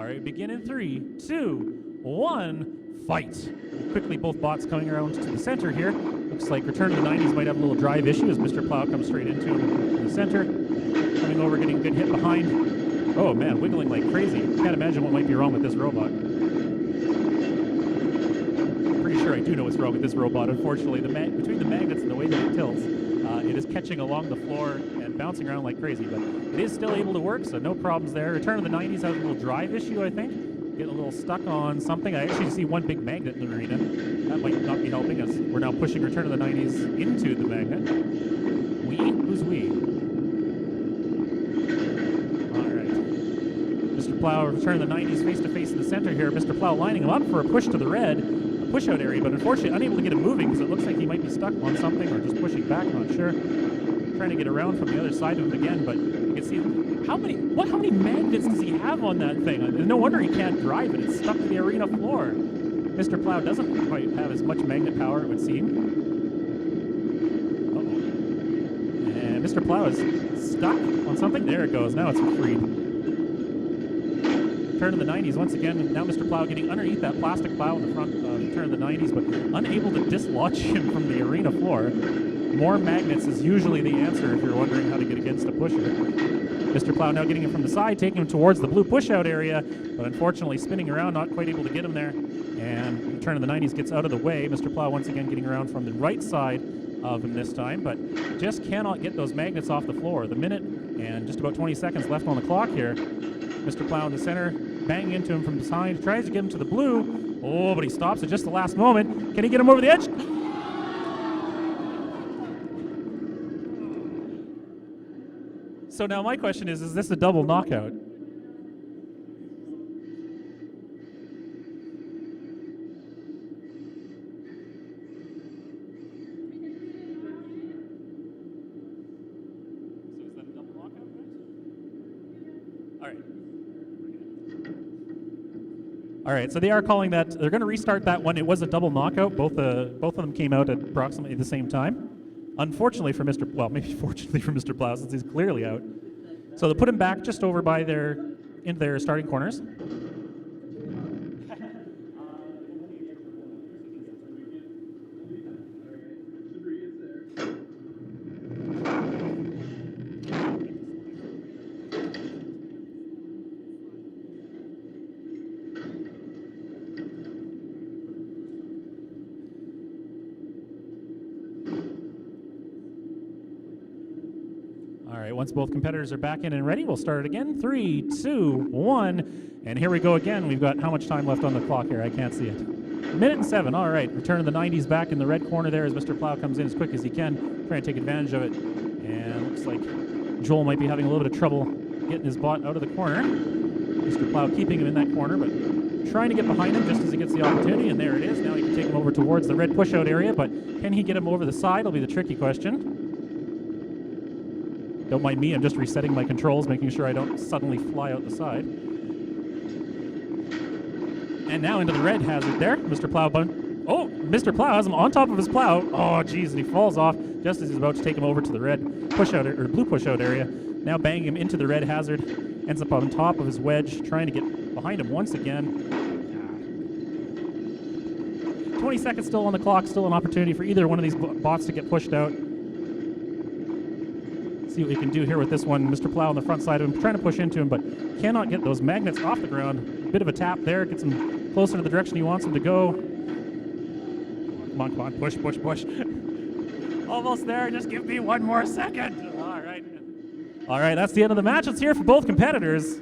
right, begin in 3, 2, 1, fight. Quickly, both bots coming around to the center here. Looks like Return to the 90s might have a little drive issue as Mr. Plow comes straight into him in the center. Coming over, getting a good hit behind. Oh man, wiggling like crazy. Can't imagine what might be wrong with this robot. Pretty sure I do know what's wrong with this robot. Unfortunately, between the magnets and the way that it tilts, it is catching along the floor and bouncing around like crazy, but it is still able to work, so no problems there. Return of the 90s has a little drive issue, I think. Getting a little stuck on something. I actually see one big magnet in the arena. That might not be helping us. We're now pushing Return of the 90s into the magnet. We? Who's we? All right. Mr. Plow, Return of the 90s face-to-face in the center here. Mr. Plow lining him up for a push to the red. Push-out area, but unfortunately unable to get him moving because it looks like he might be stuck on something or just pushing back, not sure. Trying to get around from the other side of him again, but you can see how many magnets does he have on that thing? No wonder he can't drive it. It's stuck to the arena floor. Mr. Plow doesn't quite have as much magnet power, it would seem. Uh-oh. And Mr. Plow is stuck on something. There it goes. Now it's freed. Turn of the 90s once again. Now Mr. Plow getting underneath that plastic plow in the front of Turn of the 90s, but unable to dislodge him from the arena floor. More magnets is usually the answer if you're wondering how to get against a pusher. Mr. Plow now getting him from the side, taking him towards the blue push-out area, but unfortunately spinning around, not quite able to get him there. And Turn of the 90s gets out of the way. Mr. Plow once again getting around from the right side of him this time, but just cannot get those magnets off the floor. The minute and just about 20 seconds left on the clock here. Mr. Plow in the center, banging into him from behind, tries to get him to the blue. Oh, but he stops at just the last moment. Can he get him over the edge? So now my question is this a double knockout? All right, so they are calling that, they're going to restart that one. It was a double knockout. Both of them came out at approximately the same time. Unfortunately for Mr. Well, maybe fortunately for Mr. Plow, since he's clearly out. So they'll put him back just over by in their starting corners. All right, once both competitors are back in and ready, we'll start it again. 3, 2, 1, and here we go again. We've got how much time left on the clock here? I can't see it. 1:07, all right. Return of the 90s back in the red corner there as Mr. Plow comes in as quick as he can, trying to take advantage of it. And looks like Joel might be having a little bit of trouble getting his bot out of the corner. Mr. Plow keeping him in that corner, but trying to get behind him just as he gets the opportunity, and there it is. Now he can take him over towards the red push-out area, but can he get him over the side will be the tricky question. Don't mind me, I'm just resetting my controls, making sure I don't suddenly fly out the side. And now into the red hazard there. Mr. Plow, Mr. Plow has him on top of his plow. Oh, geez, and he falls off just as he's about to take him over to the red push-out, or blue push-out area. Now banging him into the red hazard. Ends up on top of his wedge, trying to get behind him once again. 20 seconds still on the clock, still an opportunity for either one of these bots to get pushed out. See what we can do here with this one. Mr. Plow on the front side of him, trying to push into him, but cannot get those magnets off the ground. Bit of a tap there, gets him closer to the direction he wants him to go. Come on, come on, push, push, push. Almost there, just give me one more second. All right. All right, that's the end of the match. Let's hear it for both competitors.